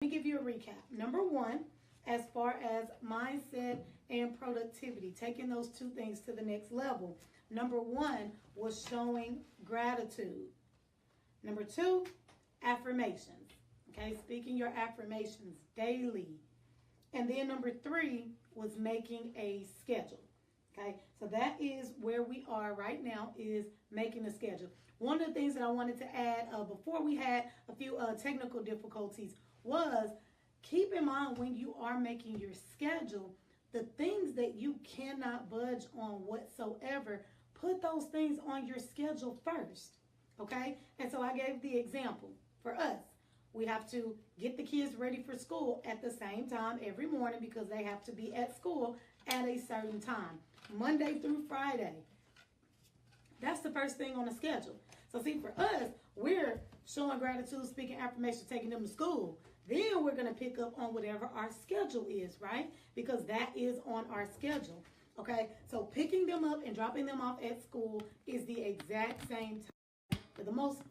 Let me give you a recap. Number one, as far as mindset and productivity, taking those two things to the next level. Number one was showing gratitude. Number two, affirmations. Okay, speaking your affirmations daily. And then number three was making a schedule. Okay, so that is where we are right now, is making a schedule. One of the things that I wanted to add before we had a few technical difficulties was keep in mind when you are making your schedule, the things that you cannot budge on whatsoever, put those things on your schedule first. Okay, and so I gave the example for us. We have to get the kids ready for school at the same time every morning because they have to be at school at a certain time, Monday through Friday. That's the first thing on the schedule. So see, for us, we're showing gratitude, speaking affirmation, taking them to school. Then we're going to pick up on whatever our schedule is, right? Because that is on our schedule. Okay, so picking them up and dropping them off at school is the exact same time for the most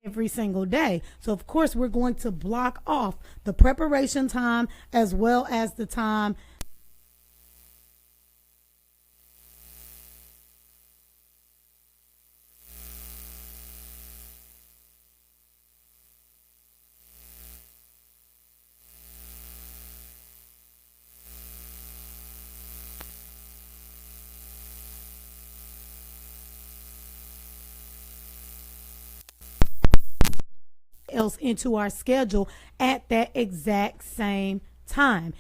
every single day. So of course we're going to block off the preparation time as well as the time else into our schedule at that exact same time.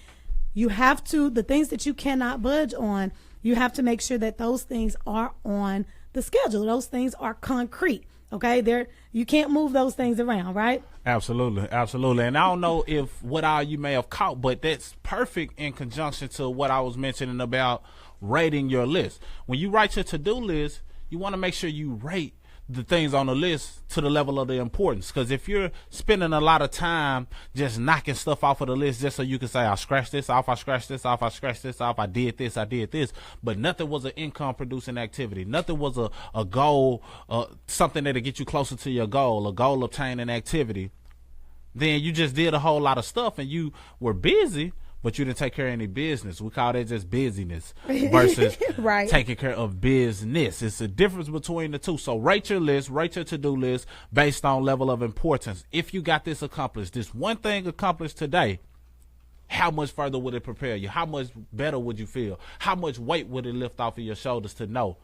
You have to, the things that you cannot budge on, you have to make sure that those things are on the schedule. Those things are concrete. Okay, you can't move those things around, right? Absolutely, absolutely. And I don't know if what all you may have caught, but that's perfect in conjunction to what I was mentioning about rating your list. When you write your to-do list, you want to make sure you rate the things on the list to the level of the importance. Because if you're spending a lot of time just knocking stuff off of the list just so you can say, I scratched this off, I scratched this off, I scratched this off, I did this, but nothing was an income producing activity. Nothing was a goal, something that'll get you closer to your goal, a goal obtaining activity. Then you just did a whole lot of stuff and you were busy, but you didn't take care of any business. We call that just busyness versus right. Taking care of business. It's a difference between the two. So rate your list, rate your to-do list based on level of importance. If you got this accomplished, this one thing accomplished today, how much further would it prepare you? How much better would you feel? How much weight would it lift off of your shoulders to know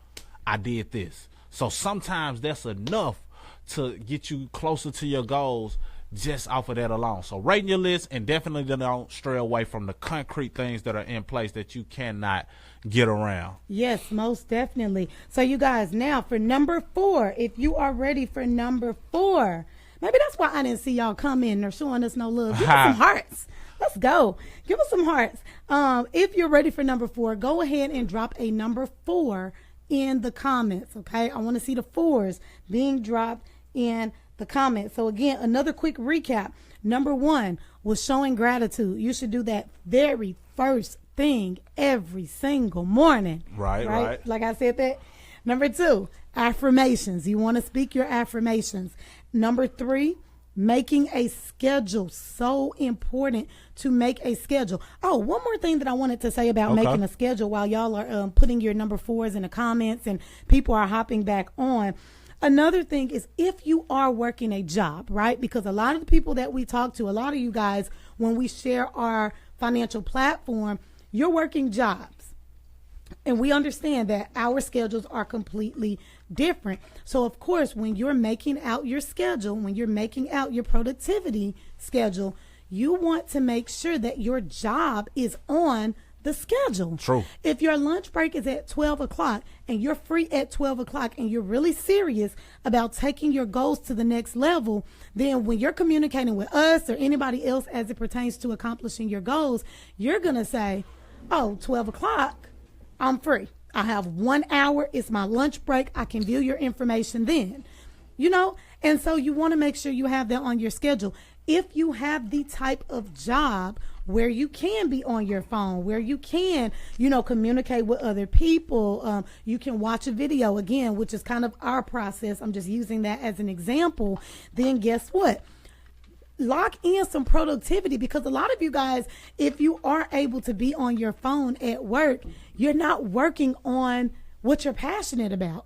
I did this? So sometimes that's enough to get you closer to your goals just off of that alone. So rating your list, and definitely don't stray away from the concrete things that are in place that you cannot get around. Yes, most definitely. So you guys, now for number 4, if you are ready for number 4, maybe that's why I didn't see y'all come in or showing us no love. Give us some hearts. Let's go. Give us some hearts. If you're ready for number 4, go ahead and drop a number 4 in the comments. Okay, I want to see the 4s being dropped in the comments. So again, another quick recap. Number 1 was showing gratitude. You should do that very first thing every single morning. Right. Like I said that. Number 2, affirmations. You want to speak your affirmations. Number 3, making a schedule. So important to make a schedule. Oh, one more thing that I wanted to say about making a schedule while y'all are putting your number 4s in the comments and people are hopping back on. Another thing is, if you are working a job, right? Because a lot of the people that we talk to, a lot of you guys, when we share our financial platform, you're working jobs. And we understand that our schedules are completely different. So, of course, when you're making out your schedule, when you're making out your productivity schedule, you want to make sure that your job is on the schedule. True. If your lunch break is at 12 o'clock and you're free at 12 o'clock and you're really serious about taking your goals to the next level, then when you're communicating with us or anybody else as it pertains to accomplishing your goals, you're going to say, oh, 12 o'clock, I'm free. I have 1 hour. It's my lunch break. I can view your information then. You know, and so you want to make sure you have that on your schedule. If you have the type of job where you can be on your phone, where you can, communicate with other people, you can watch a video again, which is kind of our process. I'm just using that as an example. Then guess what? lock in some productivity, because a lot of you guys, if you are able to be on your phone at work, you're not working on what you're passionate about.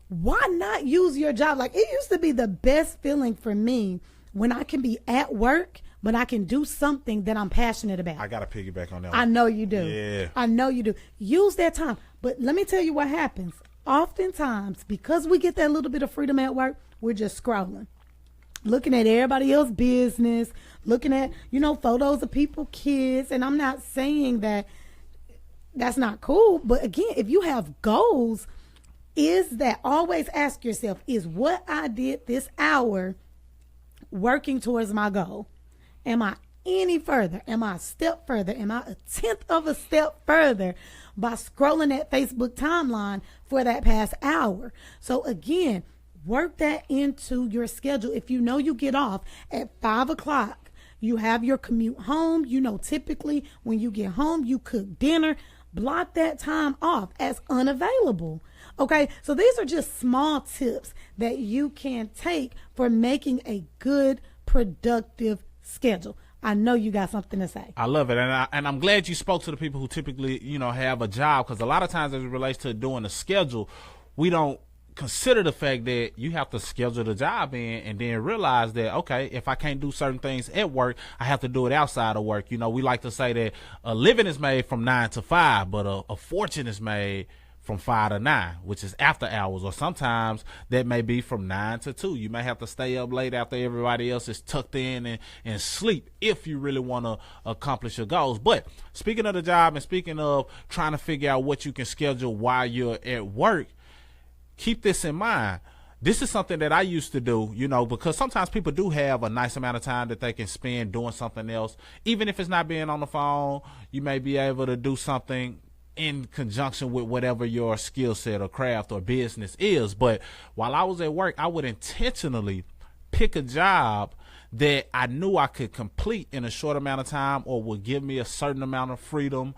Why not use your job? Like, it used to be the best feeling for me when I can be at work, but I can do something that I'm passionate about. I got to piggyback on that. I know you do. Yeah. I know you do. Use that time. But let me tell you what happens. Oftentimes, because we get that little bit of freedom at work, we're just scrolling, looking at everybody else's business, looking at, photos of people, kids. And I'm not saying that that's not cool. But again, if you have goals, always ask yourself, is what I did this hour working towards my goal? Am I any further? Am I a step further? Am I a tenth of a step further by scrolling that Facebook timeline for that past hour? So again, work that into your schedule. If you know you get off at 5 o'clock, you have your commute home, typically when you get home, you cook dinner, block that time off as unavailable. Okay, so these are just small tips that you can take for making a good, productive schedule. I know you got something to say. I love it, and I'm glad you spoke to the people who typically, have a job, because a lot of times as it relates to doing a schedule, we don't consider the fact that you have to schedule the job in and then realize that, okay, if I can't do certain things at work, I have to do it outside of work. We like to say that a living is made from 9 to 5, but a fortune is made from 5 to 9, which is after hours, or sometimes that may be from 9 to 2. You may have to stay up late after everybody else is tucked in and sleep if you really want to accomplish your goals. But speaking of the job and speaking of trying to figure out what you can schedule while you're at work, keep this in mind. This is something that I used to do, because sometimes people do have a nice amount of time that they can spend doing something else. Even if it's not being on the phone, you may be able to do something in conjunction with whatever your skill set or craft or business is. But while I was at work, I would intentionally pick a job that I knew I could complete in a short amount of time, or would give me a certain amount of freedom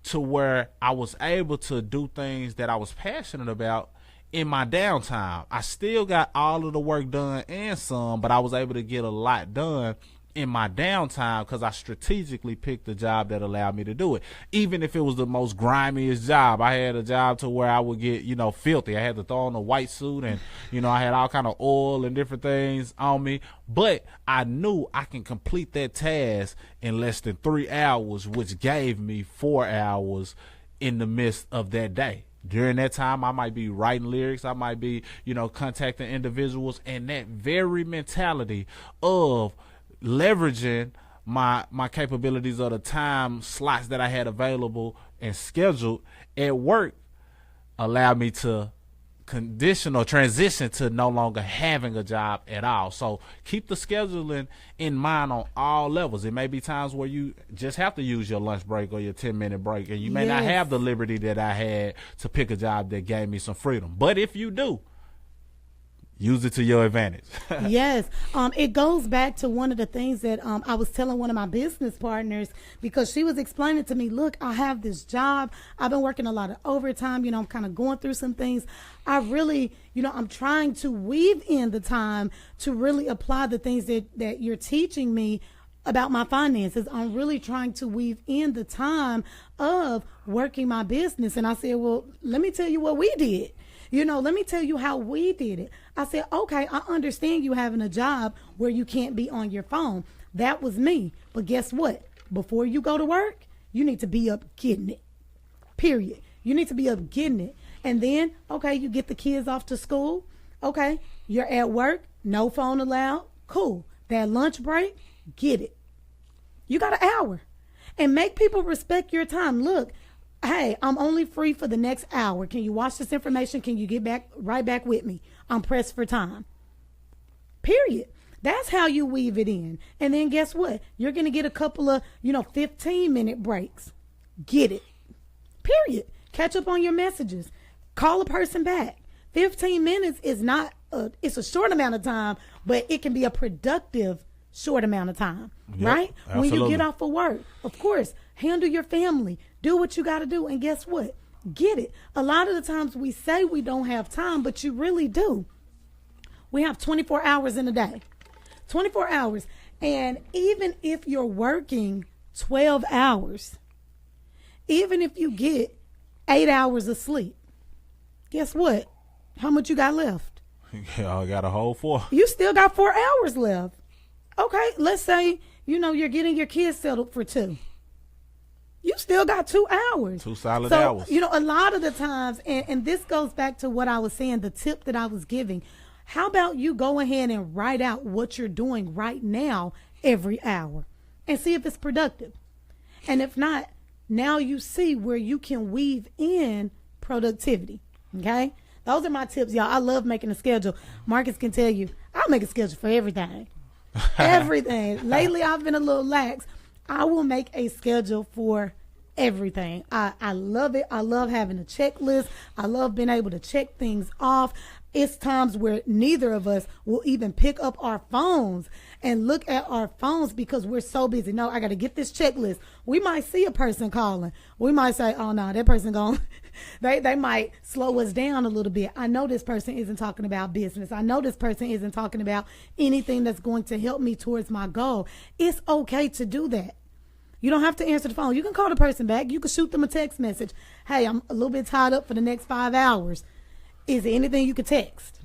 to where I was able to do things that I was passionate about in my downtime. I still got all of the work done and some, but I was able to get a lot done in my downtime because I strategically picked a job that allowed me to do it. Even if it was the most grimiest job, I had a job to where I would get, filthy. I had to throw on a white suit and, I had all kind of oil and different things on me, but I knew I can complete that task in less than 3 hours, which gave me 4 hours in the midst of that day. During that time, I might be writing lyrics. I might be, contacting individuals, and that very mentality of leveraging my capabilities of the time slots that I had available and scheduled at work allowed me to condition or transition to no longer having a job at all. So keep the scheduling in mind on all levels. It may be times where you just have to use your lunch break or your 10-minute break, and you may not have the liberty that I had to pick a job that gave me some freedom. But if you do, use it to your advantage. Yes. It goes back to one of the things that I was telling one of my business partners, because she was explaining to me, look, I have this job. I've been working a lot of overtime. I'm kind of going through some things. I really, I'm trying to weave in the time to really apply the things that you're teaching me about my finances. I'm really trying to weave in the time of working my business. And I said, well, let me tell you what we did. Let me tell you how we did it. I said, okay, I understand you having a job where you can't be on your phone. That was me. But guess what? Before you go to work, you need to be up getting it. Period. You need to be up getting it. And then, okay, you get the kids off to school. Okay, you're at work, no phone allowed. Cool. That lunch break, get it. You got an hour. And make people respect your time. Look, hey, I'm only free for the next hour. Can you watch this information? Can you get right back with me? I'm pressed for time. Period. That's how you weave it in. And then guess what? You're going to get a couple of, 15-minute breaks. Get it. Period. Catch up on your messages. Call a person back. 15 minutes is not, it's a short amount of time, but it can be a productive short amount of time, right? Absolutely. When you get off of work, of course, handle your family. Do what you got to do. And guess what? Get it. A lot of the times we say we don't have time, but you really do. We have 24 hours in a day. 24 hours. And even if you're working 12 hours, even if you get 8 hours of sleep, guess what? How much you got left? Yeah, I got a whole 4. You still got 4 hours left. Okay, let's say, you're getting your kids settled for 2. You still got 2 hours. 2 solid hours. A lot of the times, and this goes back to what I was saying, the tip that I was giving. How about you go ahead and write out what you're doing right now every hour and see if it's productive. And if not, now you see where you can weave in productivity. Okay? Those are my tips, y'all. I love making a schedule. Marcus can tell you, I'll make a schedule for everything. Everything. Lately, I've been a little lax. I will make a schedule for everything. I love it. I love having a checklist. I love being able to check things off. It's times where neither of us will even pick up our phones and look at our phones because we're so busy. No, I got to get this checklist. We might see a person calling. We might say, oh, no, that person gone. They might slow us down a little bit. I know this person isn't talking about business. I know this person isn't talking about anything that's going to help me towards my goal. It's okay to do that. You don't have to answer the phone. You can call the person back. You can shoot them a text message. Hey, I'm a little bit tied up for the next 5 hours. Is there anything you could text?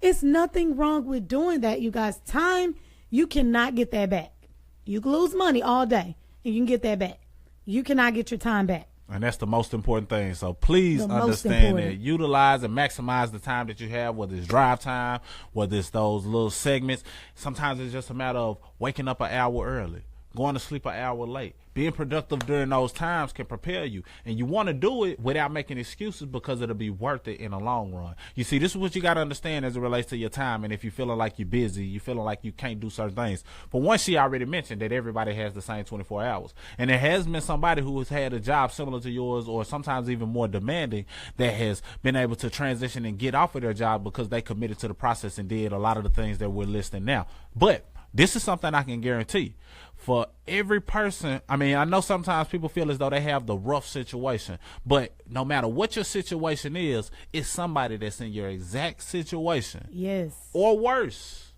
It's nothing wrong with doing that, you guys. Time, you cannot get that back. You can lose money all day, and you can get that back. You cannot get your time back. And that's the most important thing. So please understand that. Utilize and maximize the time that you have, whether it's drive time, whether it's those little segments. Sometimes it's just a matter of waking up an hour early, going to sleep an hour late. Being productive during those times can prepare you. And you want to do it without making excuses because it'll be worth it in the long run. You see, this is what you got to understand as it relates to your time. And if you're feeling like you're busy, you're feeling like you can't do certain things. But one, she already mentioned that everybody has the same 24 hours. And there has been somebody who has had a job similar to yours or sometimes even more demanding that has been able to transition and get off of their job because they committed to the process and did a lot of the things that we're listing now. But this is something I can guarantee. For every person, I mean, I know sometimes people feel as though they have the rough situation, but no matter what your situation is, it's somebody that's in your exact situation. Yes. Or worse,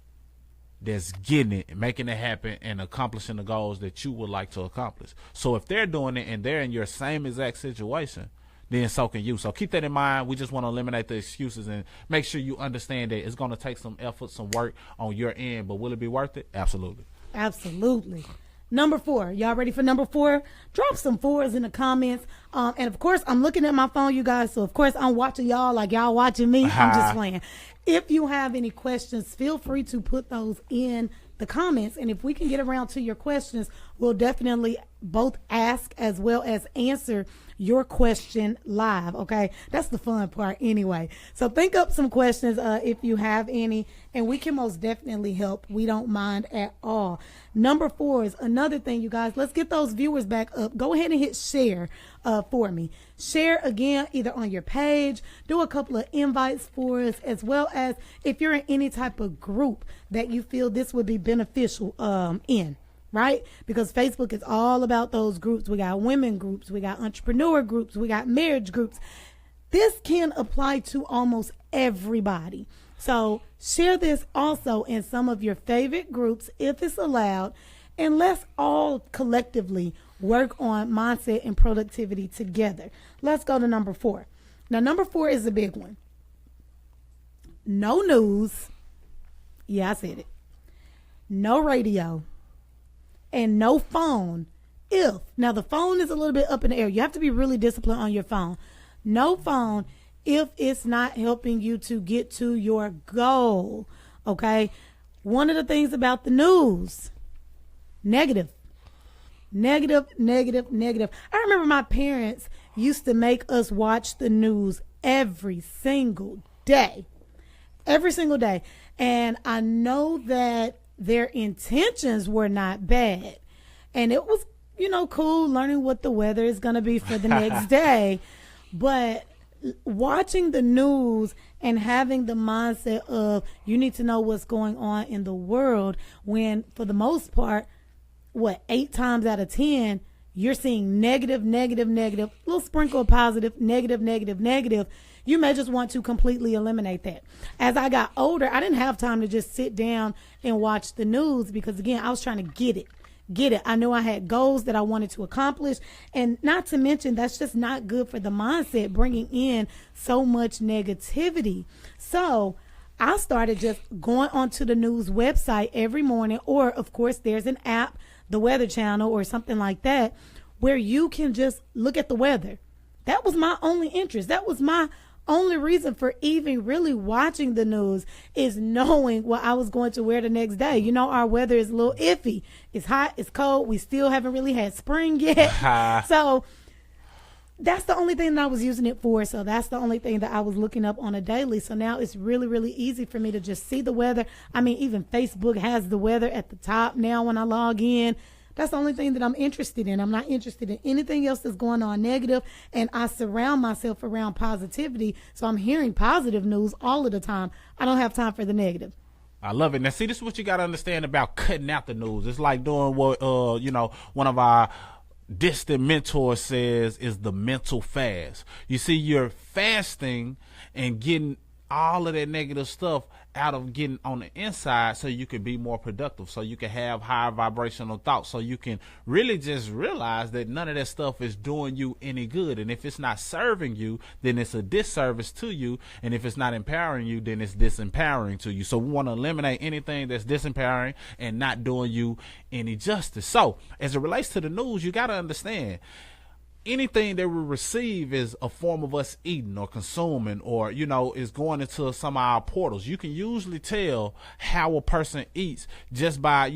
that's getting it, making it happen, and accomplishing the goals that you would like to accomplish. So if they're doing it and they're in your same exact situation, then so can you. So keep that in mind. We just want to eliminate the excuses and make sure you understand that it's going to take some effort, some work on your end, but will it be worth it? Absolutely. Absolutely. Number 4. Y'all ready for number 4? Drop some 4s in the comments. And of course, I'm looking at my phone, you guys. So of course, I'm watching y'all like y'all watching me. I'm just playing. If you have any questions, feel free to put those in the comments. And if we can get around to your questions, we'll definitely both ask as well as answer your question live. Okay, that's the fun part anyway. So think up some questions if you have any, and we can most definitely help. We don't mind at all. Number 4 is another thing, you guys. Let's get those viewers back up. Go ahead and hit share for me. Share again, either on your page, do a couple of invites for us, as well as if you're in any type of group that you feel this would be beneficial in. Right? Because Facebook is all about those groups. We got women groups, we got entrepreneur groups, we got marriage groups. This can apply to almost everybody. So share this also in some of your favorite groups if it's allowed. And let's all collectively work on mindset and productivity together. Let's go to number 4. Now, number 4 is a big one. No news. Yeah, I said it. No radio. And no phone. Now the phone is a little bit up in the air. You have to be really disciplined on your phone. No phone if it's not helping you to get to your goal. Okay. One of the things about the news, negative. I remember my parents used to make us watch the news every single day. And I know that their intentions were not bad. And it was, cool learning what the weather is going to be for the next day. But watching the news and having the mindset of you need to know what's going on in the world when, for the most part, 8 times out of 10, you're seeing negative, little sprinkle of positive, negative. You may just want to completely eliminate that. As I got older, I didn't have time to just sit down and watch the news because, again, I was trying to get it. I knew I had goals that I wanted to accomplish. And not to mention, that's just not good for the mindset, bringing in so much negativity. So I started just going onto the news website every morning, or of course there's an app, the Weather Channel or something like that, where you can just look at the weather. That was my only interest. That was my only reason for even really watching the news, is knowing what I was going to wear the next day. You know, our weather is a little iffy. It's hot, it's cold. We still haven't really had spring yet. So that's the only thing that I was using it for. So that's the only thing that I was looking up on a daily. So now it's really, really easy for me to just see the weather. I mean, even Facebook has the weather at the top now when I log in. That's the only thing that I'm interested in. I'm not interested in anything else that's going on negative, and I surround myself around positivity. So I'm hearing positive news all of the time. I don't have time for the negative. I love it. Now, see, this is what you got to understand about cutting out the news. It's like doing what, one of our distant mentors says is the mental fast. You see, you're fasting and getting all of that negative stuff out of getting on the inside so you can be more productive, so you can have higher vibrational thoughts, so you can really just realize that none of that stuff is doing you any good. And if it's not serving you, then it's a disservice to you. And if it's not empowering you, then it's disempowering to you. So we want to eliminate anything that's disempowering and not doing you any justice. So as it relates to the news, you got to understand, anything that we receive is a form of us eating or consuming, or, is going into some of our portals. You can usually tell how a person eats just by,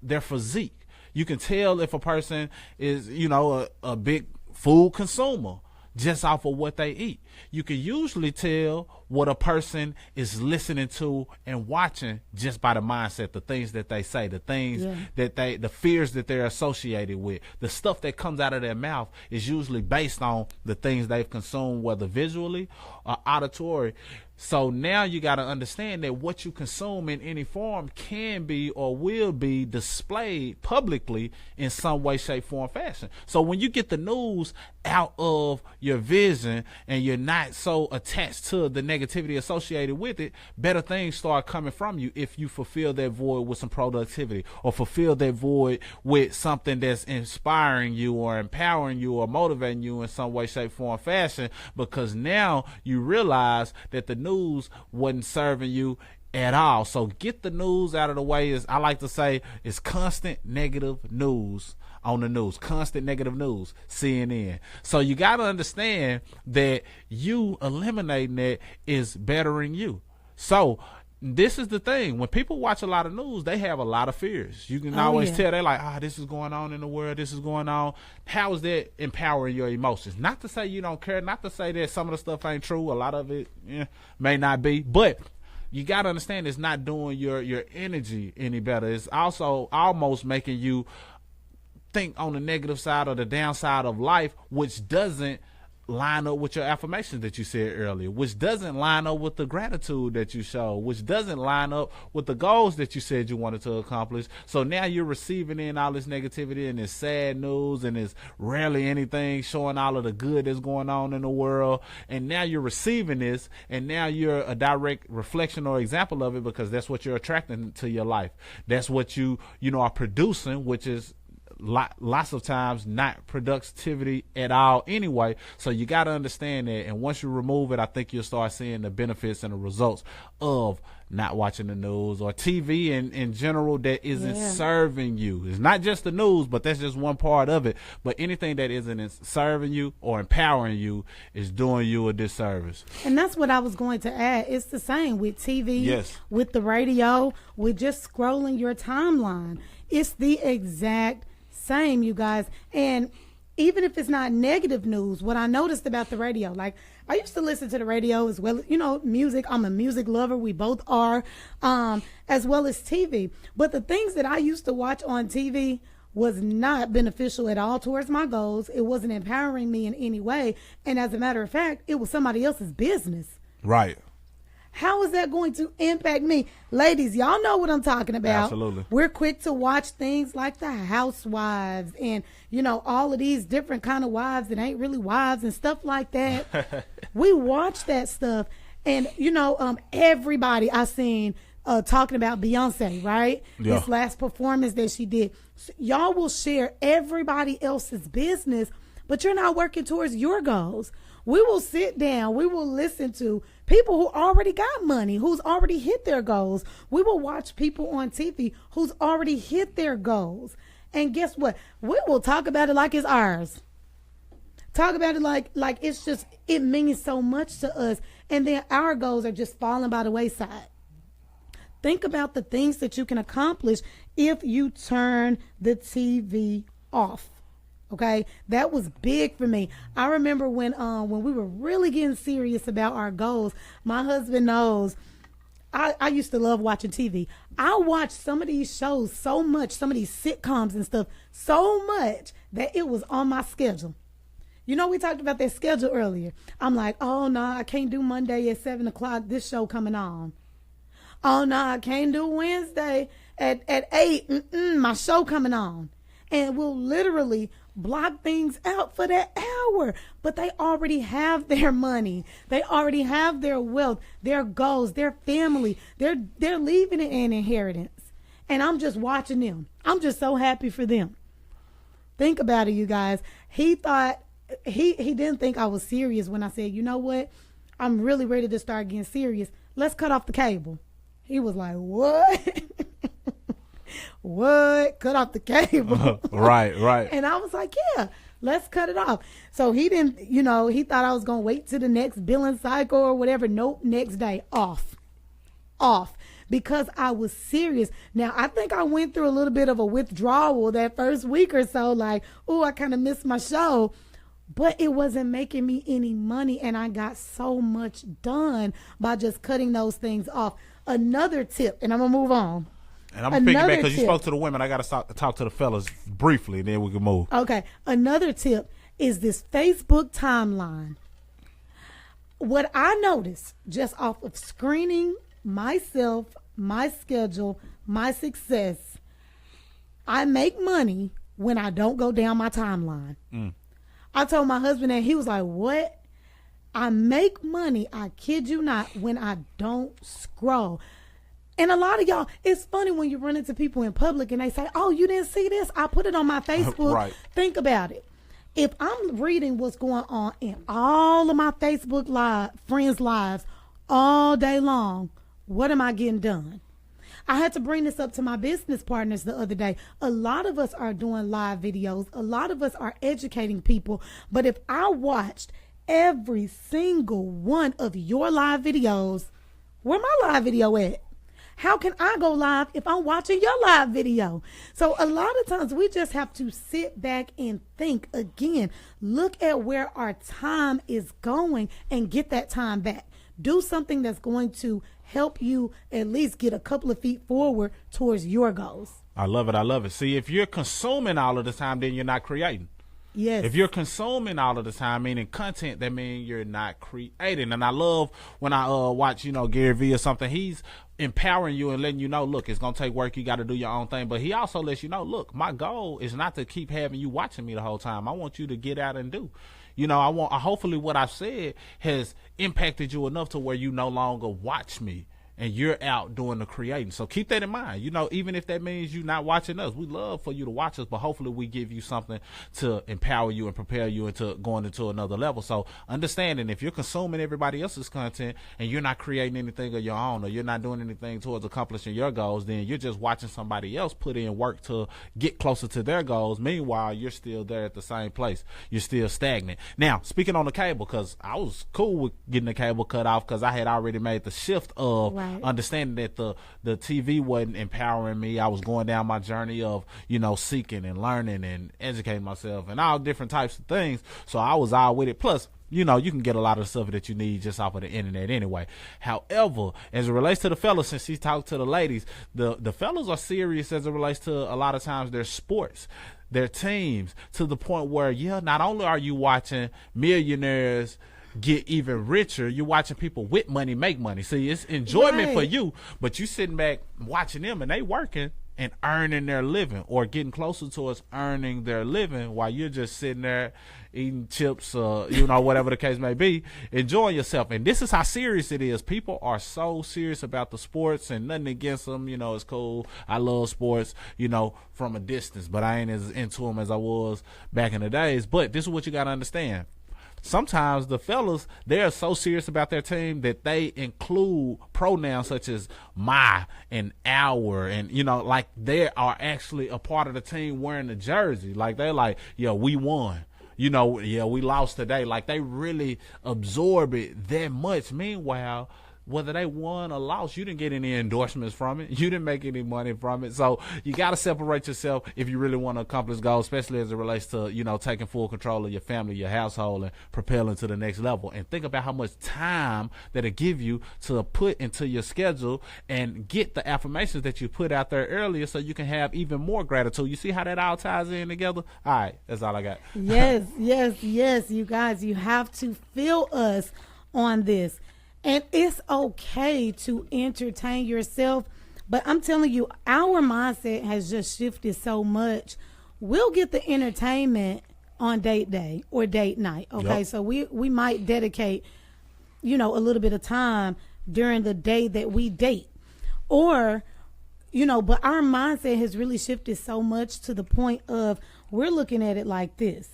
their physique. You can tell if a person is, a big food consumer just off of what they eat. You can usually tell what a person is listening to and watching just by the mindset, the things that they say, the things that the fears that they're associated with. The stuff that comes out of their mouth is usually based on the things they've consumed, whether visually or auditory. So now you got to understand that what you consume in any form can be or will be displayed publicly in some way, shape, form, fashion. So when you get the news out of your vision and you're not so attached to the negativity associated with it, better things start coming from you if you fulfill that void with some productivity, or fulfill that void with something that's inspiring you or empowering you or motivating you in some way, shape, form, fashion, because now you realize that the news wasn't serving you at all. So get the news out of the way. Is, I like to say, is constant negative news on the news, constant negative news, CNN. So you got to understand that you eliminating that is bettering you. So this is the thing. When people watch a lot of news, they have a lot of fears. You can always tell they're like, this is going on in the world. This is going on. How is that empowering your emotions? Not to say you don't care. Not to say that some of the stuff ain't true. A lot of it may not be. But you got to understand, it's not doing your energy any better. It's also almost making you think on the negative side or the downside of life, which doesn't line up with your affirmations that you said earlier, which doesn't line up with the gratitude that you show, which doesn't line up with the goals that you said you wanted to accomplish. So now you're receiving in all this negativity and this sad news, and there's rarely anything showing all of the good that's going on in the world. And now you're receiving this, and now you're a direct reflection or example of it, because that's what you're attracting to your life. That's what you are producing, which is lots of times not productivity at all anyway. So you got to understand that, and once you remove it, I think you'll start seeing the benefits and the results of not watching the news or TV in general that isn't serving you. It's not just the news, but that's just one part of it. But anything that isn't serving you or empowering you is doing you a disservice. And that's what I was going to add. It's the same with TV, with the radio, with just scrolling your timeline. It's the exact same, you guys. And even if it's not negative news, what I noticed about the radio, like I used to listen to the radio as well, music. I'm a music lover. We both are, as well as TV. But the things that I used to watch on TV was not beneficial at all towards my goals. It wasn't empowering me in any way. And as a matter of fact, it was somebody else's business. Right. How is that going to impact me? Ladies, y'all know what I'm talking about. Absolutely. We're quick to watch things like the Housewives and, all of these different kind of wives that ain't really wives and stuff like that. We watch that stuff. And, everybody I seen talking about Beyonce, right? Yeah. This last performance that she did. So y'all will share everybody else's business, but you're not working towards your goals. We will sit down. We will listen to people who already got money, who's already hit their goals. We will watch people on TV who's already hit their goals. And guess what? We will talk about it like it's ours. Talk about it like it's just, it means so much to us. And then our goals are just falling by the wayside. Think about the things that you can accomplish if you turn the TV off. Okay, that was big for me. I remember when we were really getting serious about our goals. My husband knows I used to love watching TV. I watched some of these shows so much, some of these sitcoms and stuff, so much that it was on my schedule. We talked about that schedule earlier. I'm like, oh no, I can't do Monday at 7:00. This show coming on. Oh no, I can't do Wednesday at 8. My show coming on. And we'll literally block things out for that hour. But they already have their money. They already have their wealth, their goals, their family. They're leaving it an inheritance. And I'm just watching them. I'm just so happy for them. Think about it, you guys. He thought, he didn't think I was serious when I said, you know what? I'm really ready to start getting serious. Let's cut off the cable. He was like, what? What? Cut off the cable. Right. And I was like, yeah, let's cut it off. So he didn't, he thought I was going to wait till the next billing cycle or whatever. Nope. Next day, off. Because I was serious. Now, I think I went through a little bit of a withdrawal that first week or so. Like, I kind of missed my show. But it wasn't making me any money. And I got so much done by just cutting those things off. Another tip, and I'm going to move on. And I'm going to pick it back because you spoke to the women. I got to talk to the fellas briefly, and then we can move. Okay. Another tip is this Facebook timeline. What I noticed just off of screening myself, my schedule, my success, I make money when I don't go down my timeline. I told my husband that. He was like, what? I make money, I kid you not, when I don't scroll. And a lot of y'all, it's funny when you run into people in public and they say, oh, you didn't see this? I put it on my Facebook. Right. Think about it. If I'm reading what's going on in all of my Facebook friends' lives all day long, what am I getting done? I had to bring this up to my business partners the other day. A lot of us are doing live videos. A lot of us are educating people. But if I watched every single one of your live videos, where my live video at? How can I go live if I'm watching your live video? So a lot of times we just have to sit back and think again, look at where our time is going and get that time back. Do something that's going to help you at least get a couple of feet forward towards your goals. I love it. See, if you're consuming all of the time, then you're not creating. Yes. If you're consuming all of the time, meaning content, that means you're not creating. And I love when I watch, Gary Vee or something. He's empowering you and letting you know, look, it's going to take work. You got to do your own thing. But he also lets you know, look, my goal is not to keep having you watching me the whole time. I want you to get out and do. Hopefully what I've said has impacted you enough to where you no longer watch me and you're out doing the creating. So keep that in mind. Even if that means you're not watching us, we love for you to watch us, but hopefully we give you something to empower you and prepare you into going into another level. So understanding if you're consuming everybody else's content and you're not creating anything of your own, or you're not doing anything towards accomplishing your goals, then you're just watching somebody else put in work to get closer to their goals. Meanwhile, you're still there at the same place. You're still stagnant. Now, speaking on the cable, because I was cool with getting the cable cut off because I had already made the shift of understanding that the TV wasn't empowering me. I was going down my journey of, seeking and learning and educating myself and all different types of things. So I was all with it. Plus, you can get a lot of stuff that you need just off of the internet anyway. However, as it relates to the fellas, since she talked to the ladies, the fellas are serious as it relates to a lot of times their sports, their teams, to the point where, not only are you watching millionaires get even richer. You're watching people with money make money. See, it's enjoyment Right. for you, but you sitting back watching them and they working and earning their living or getting closer towards earning their living while you're just sitting there eating chips, whatever the case may be, enjoying yourself. And this is how serious it is. People are so serious about the sports, and nothing against them. It's cool. I love sports, from a distance, but I ain't as into them as I was back in the days. But this is what you got to understand. Sometimes the fellas, they're so serious about their team that they include pronouns such as my and our, and like they are actually a part of the team wearing the jersey. Like they're like, yeah, we won. Yeah, we lost today. Like they really absorb it that much. Meanwhile, whether they won or lost, you didn't get any endorsements from it. You didn't make any money from it. So you got to separate yourself if you really want to accomplish goals, especially as it relates to, taking full control of your family, your household, and propelling to the next level. And think about how much time that it give you to put into your schedule and get the affirmations that you put out there earlier so you can have even more gratitude. You see how that all ties in together? All right, that's all I got. Yes, you guys, you have to feel us on this. And it's okay to entertain yourself. But I'm telling you, our mindset has just shifted so much. We'll get the entertainment on date day or date night. Okay, Yep. so we might dedicate, a little bit of time during the day that we date. Or, but our mindset has really shifted so much to the point of we're looking at it like this.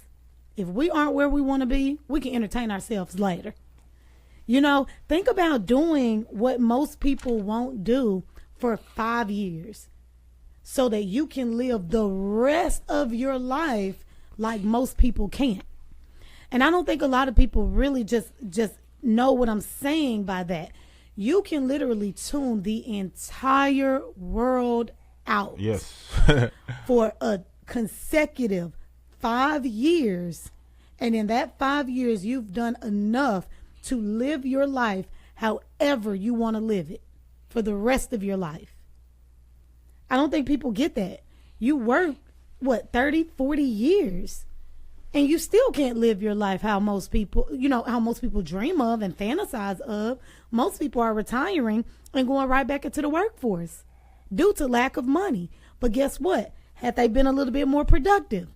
If we aren't where we want to be, we can entertain ourselves later. Think about doing what most people won't do for 5 years so that you can live the rest of your life like most people can't. And I don't think a lot of people really just know what I'm saying by that. You can literally tune the entire world out. Yes. For a consecutive 5 years. And in that 5 years, you've done enough to live your life however you want to live it for the rest of your life. I don't think people get that. You work, 30, 40 years, and you still can't live your life how most people, how most people dream of and fantasize of. Most people are retiring and going right back into the workforce due to lack of money. But guess what? Had they been a little bit more productive,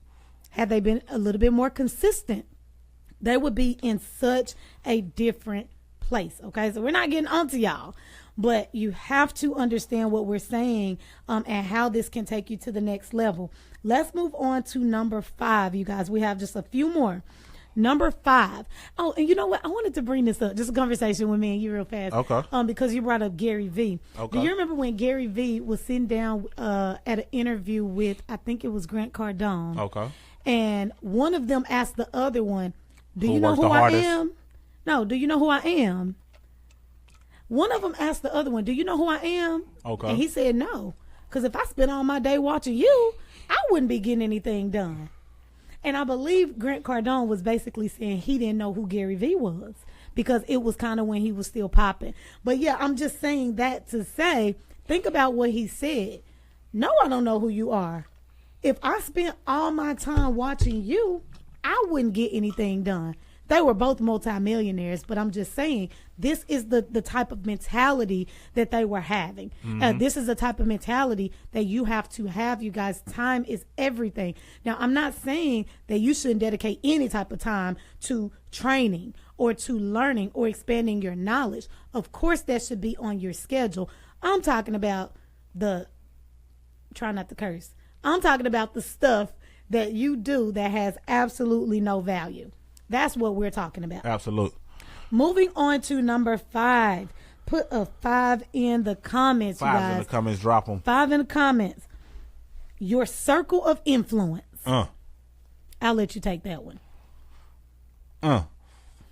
had they been a little bit more consistent, they would be in such a different place. Okay, so we're not getting onto y'all, but you have to understand what we're saying and how this can take you to the next level. Let's move on to number 5, you guys. We have just a few more. Number 5. Oh, and you know what? I wanted to bring this up. Just a conversation with me and you real fast. Okay. Because you brought up Gary Vee. Okay. Do you remember when Gary Vee was sitting down at an interview with, I think it was Grant Cardone. Okay. And one of them asked the other one, do Who you know works who the I hardest? am? No, do you know who I am? One of them asked the other one, do you know who I am? Okay. And he said no. Because if I spent all my day watching you, I wouldn't be getting anything done. And I believe Grant Cardone was basically saying he didn't know who Gary Vee was because it was kind of when he was still popping. But yeah, I'm just saying that to say, think about what he said. No, I don't know who you are. If I spent all my time watching you, I wouldn't get anything done. They were both multimillionaires, but I'm just saying this is the type of mentality that they were having. This is the type of mentality that you have to have, you guys. Time is everything. Now, I'm not saying that you shouldn't dedicate any type of time to training or to learning or expanding your knowledge. Of course, that should be on your schedule. I'm talking about try not to curse. I'm talking about the stuff that you do that has absolutely no value. That's what we're talking about. Absolutely. Moving on to number 5. Put a 5 in the comments, you 5 guys. in the comments, drop them. 5 in the comments. Your circle of influence. I'll let you take that one.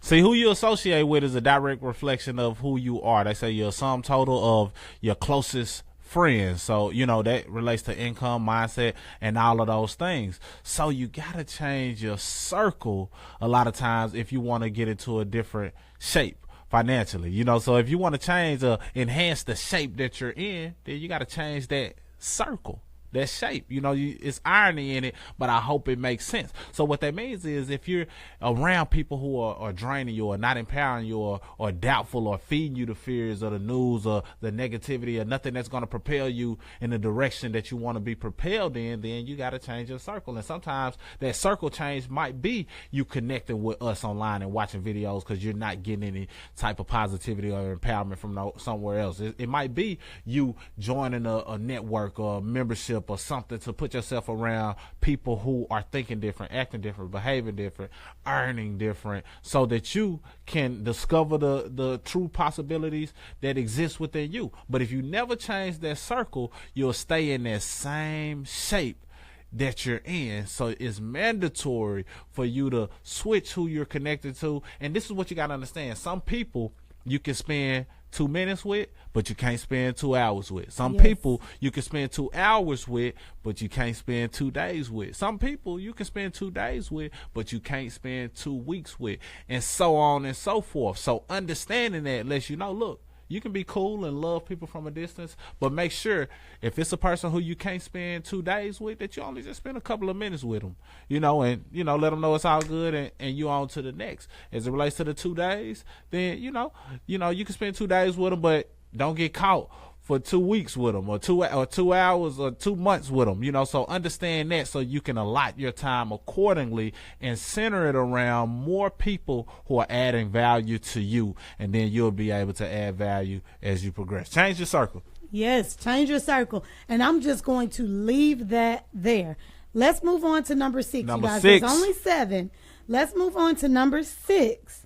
See, who you associate with is a direct reflection of who you are. They say you're a sum total of your closest friends. So, that relates to income, mindset, and all of those things. So you got to change your circle a lot of times if you want to get into a different shape financially. So if you want to change enhance the shape that you're in, then you got to change that circle. that shape. It's irony in it, but I hope it makes sense. So what that means is if you're around people who are draining you or not empowering you or doubtful or feeding you the fears or the news or the negativity or nothing that's going to propel you in the direction that you want to be propelled in, then you got to change your circle. And sometimes that circle change might be you connecting with us online and watching videos because you're not getting any type of positivity or empowerment from somewhere else. It might be you joining a network or a membership or something to put yourself around people who are thinking different, acting different, behaving different, earning different, so that you can discover the true possibilities that exist within you. But if you never change that circle, you'll stay in that same shape that you're in. So it's mandatory for you to switch who you're connected to. And this is what you got to understand. Some people you can spend 2 minutes with, but you can't spend 2 hours with. Some people you can spend 2 hours with, but you can't spend 2 days with. Some people you can spend 2 days with, but you can't spend 2 weeks with, and so on and so forth. So understanding that lets you know, look, you can be cool and love people from a distance, but make sure if it's a person who you can't spend 2 days with, that you only just spend a couple of minutes with them, and, let them know it's all good and you on to the next. As it relates to the 2 days, then, you can spend 2 days with them, but don't get caught for 2 weeks with them or 2 hours or 2 months with them, so understand that so you can allot your time accordingly and center it around more people who are adding value to you, and then you'll be able to add value as you progress. Change your circle. Yes, change your circle. And I'm just going to leave that there. Let's move on to number 6, you guys. There's only 7. Let's move on to number 6.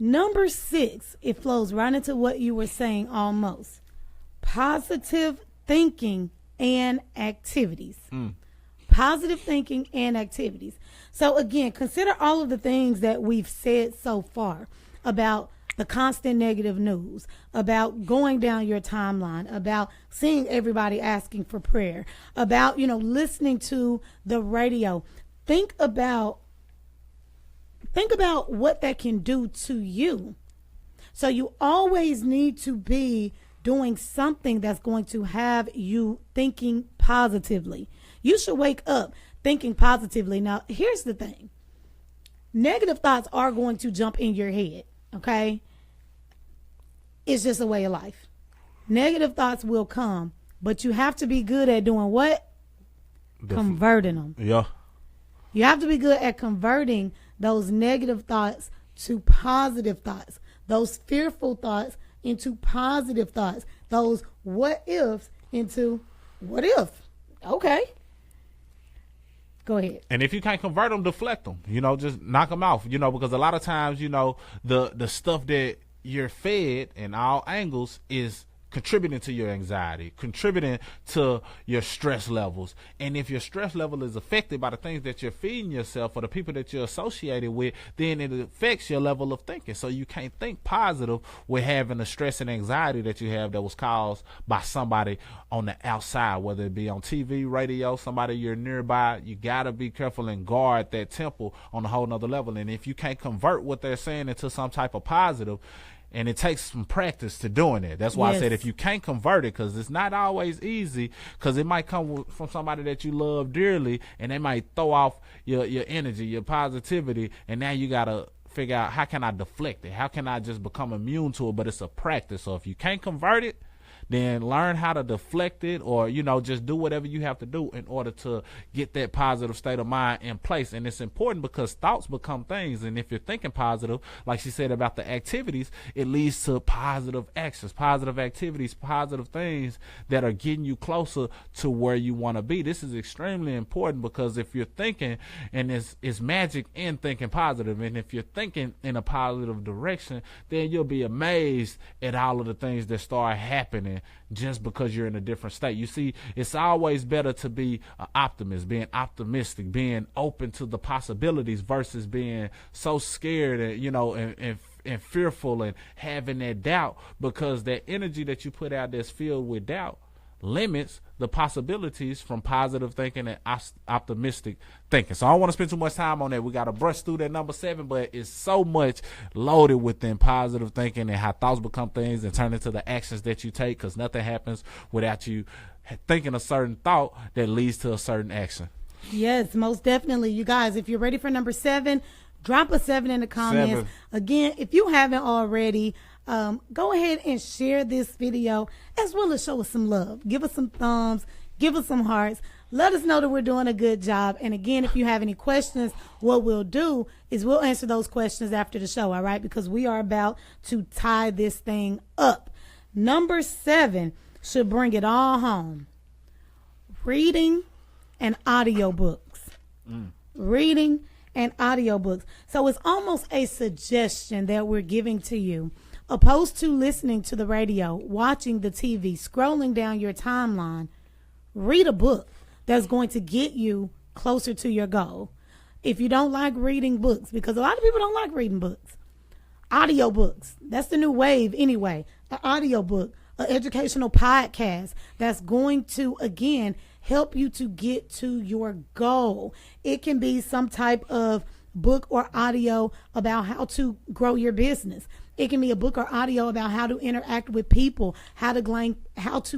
Number 6, it flows right into what you were saying almost. Positive thinking and activities. Positive thinking and activities. So again, consider all of the things that we've said so far about the constant negative news, about going down your timeline, about seeing everybody asking for prayer, about, listening to the radio. Think about what that can do to you. So you always need to be doing something that's going to have you thinking positively. You should wake up thinking positively. Now, here's the thing. Negative thoughts are going to jump in your head, okay? It's just a way of life. Negative thoughts will come, but you have to be good at doing what? Converting them. Yeah. You have to be good at converting those negative thoughts to positive thoughts, those fearful thoughts into positive thoughts, those what ifs into what if. Okay. Go ahead. And if you can't convert them, deflect them, just knock them off, because a lot of times, the stuff that you're fed in all angles is contributing to your anxiety, contributing to your stress levels. And if your stress level is affected by the things that you're feeding yourself or the people that you're associated with, then it affects your level of thinking. So you can't think positive with having the stress and anxiety that you have that was caused by somebody on the outside, whether it be on TV, radio, somebody you're nearby. You got to be careful and guard that temple on a whole nother level. And if you can't convert what they're saying into some type of positive, and it takes some practice to doing it. That's why I said if you can't convert it, because it's not always easy, because it might come from somebody that you love dearly, and they might throw off your energy, your positivity, and now you got to figure out, how can I deflect it? How can I just become immune to it? But it's a practice. So if you can't convert it, then learn how to deflect it, or, just do whatever you have to do in order to get that positive state of mind in place. And it's important because thoughts become things. And if you're thinking positive, like she said about the activities, it leads to positive actions, positive activities, positive things that are getting you closer to where you want to be. This is extremely important because if you're thinking, and it's magic in thinking positive, and if you're thinking in a positive direction, then you'll be amazed at all of the things that start happening just because you're in a different state. You see, it's always better to be an optimist, being optimistic, being open to the possibilities versus being so scared and and fearful and having that doubt, because that energy that you put out that's filled with doubt limits the possibilities from positive thinking and optimistic thinking. So I don't want to spend too much time on that. We got to brush through that number 7, but it's so much loaded within positive thinking and how thoughts become things and turn into the actions that you take, because nothing happens without you thinking a certain thought that leads to a certain action. Yes, most definitely. You guys, if you're ready for number 7, drop a 7 in the comments. 7. Again, if you haven't already, go ahead and share this video as well as show us some love. Give us some thumbs, give us some hearts. Let us know that we're doing a good job. And again, if you have any questions, what we'll do is we'll answer those questions after the show, all right? Because we are about to tie this thing up. Number 7 should bring it all home. Reading and audiobooks. Reading and audiobooks. So it's almost a suggestion that we're giving to you. Opposed to listening to the radio, watching the TV, scrolling down your timeline, read a book that's going to get you closer to your goal. If you don't like reading books, because a lot of people don't like reading books, audiobooks, that's the new wave anyway. An audiobook, an educational podcast that's going to, again, help you to get to your goal. It can be some type of book or audio about how to grow your business. It can be a book or audio about how to interact with people, how to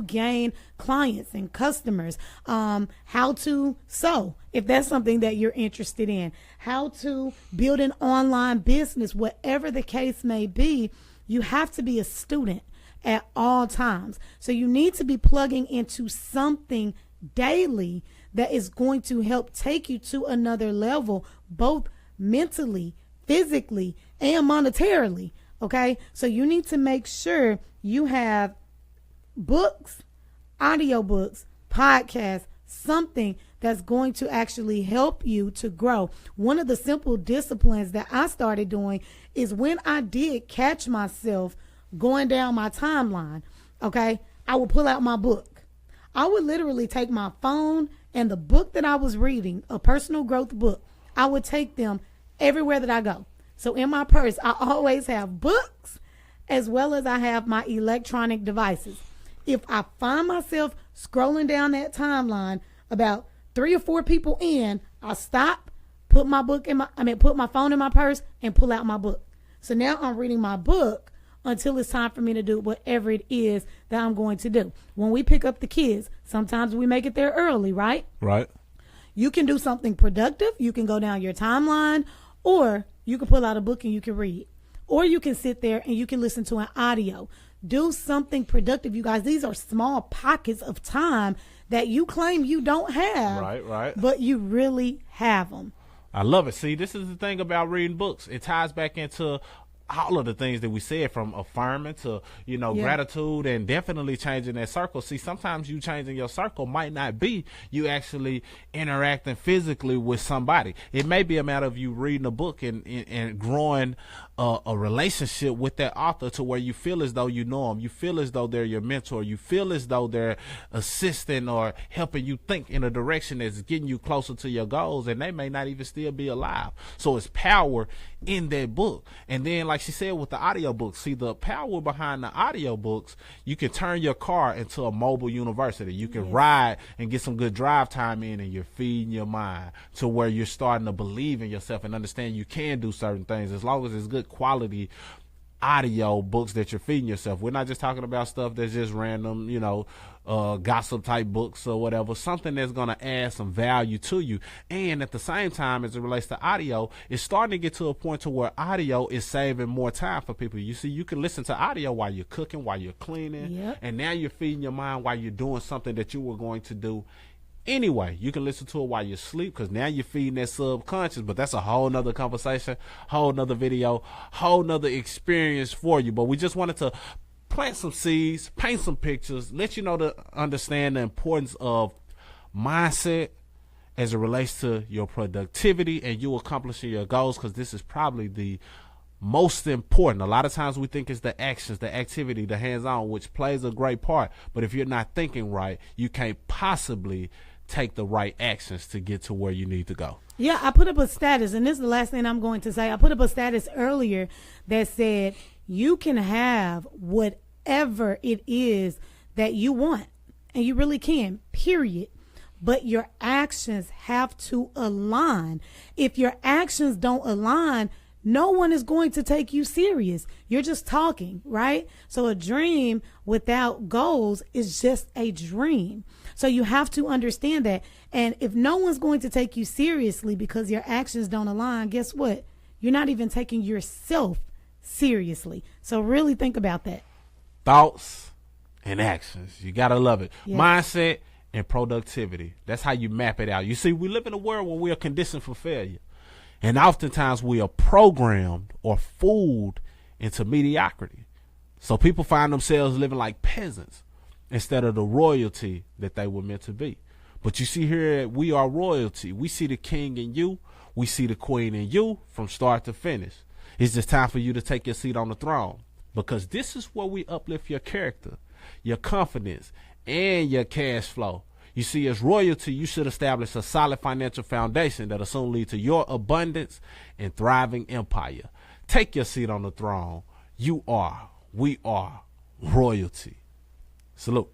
gain clients and customers, how to sew, if that's something that you're interested in, how to build an online business, whatever the case may be. You have to be a student at all times. So you need to be plugging into something daily that is going to help take you to another level, both mentally, physically, and monetarily. Okay, so you need to make sure you have books, audiobooks, podcasts, something that's going to actually help you to grow. One of the simple disciplines that I started doing is when I did catch myself going down my timeline, okay, I would pull out my book. I would literally take my phone and the book that I was reading, a personal growth book, I would take them everywhere that I go. So in my purse, I always have books as well as I have my electronic devices. If I find myself scrolling down that timeline about 3 or 4 people in, I stop, put my phone in my purse and pull out my book. So now I'm reading my book until it's time for me to do whatever it is that I'm going to do. When we pick up the kids, sometimes we make it there early, right? Right. You can do something productive. You can go down your timeline, or you can pull out a book and you can read, or you can sit there and you can listen to an audio. Do something productive, you guys. These are small pockets of time that you claim you don't have, right, but you really have them. I love it. See, this is the thing about reading books. It ties back into all of the things that we said, from affirming to, gratitude, and definitely changing that circle. See, sometimes you changing your circle might not be you actually interacting physically with somebody. It may be a matter of you reading a book and growing a relationship with that author to where you feel as though you know them. You feel as though they're your mentor. You feel as though they're assisting or helping you think in a direction that's getting you closer to your goals, and they may not even still be alive. So it's power in that book. And then, like she said, with the audiobooks, see, the power behind the audiobooks, you can turn your car into a mobile university. You can ride and get some good drive time in, and you're feeding your mind to where you're starting to believe in yourself and understand you can do certain things as long as it's good quality audio books that you're feeding yourself. We're not just talking about stuff that's just random, gossip type books or whatever, something that's going to add some value to you. And at the same time, as it relates to audio, it's starting to get to a point to where audio is saving more time for people. You see, you can listen to audio while you're cooking, while you're cleaning, and now you're feeding your mind while you're doing something that you were going to do anyway. You can listen to it while you sleep, because now you're feeding that subconscious. But that's a whole nother conversation, whole nother video, whole nother experience for you. But we just wanted to plant some seeds, paint some pictures, let you know to understand the importance of mindset as it relates to your productivity and you accomplishing your goals, because this is probably the most important. A lot of times we think it's the actions, the activity, the hands-on, which plays a great part. But if you're not thinking right, you can't possibly take the right actions to get to where you need to go. Yeah, I put up a status, and this is the last thing I'm going to say. I put up a status earlier that said you can have whatever it is that you want and you really can, period. But your actions have to align. If your actions don't align, no one is going to take you serious. You're just talking, right? So a dream without goals is just a dream. So you have to understand that. And if no one's going to take you seriously because your actions don't align, guess what? You're not even taking yourself seriously. So really think about that. Thoughts and actions. You got to love it. Yes. Mindset and productivity. That's how you map it out. You see, we live in a world where we are conditioned for failure. And oftentimes we are programmed or fooled into mediocrity. So people find themselves living like peasants instead of the royalty that they were meant to be. But you see here, we are royalty. We see the king in you. We see the queen in you from start to finish. It's just time for you to take your seat on the throne, because this is where we uplift your character, your confidence, and your cash flow. You see, as royalty, you should establish a solid financial foundation that'll soon lead to your abundance and thriving empire. Take your seat on the throne. You are, we are royalty. Salute.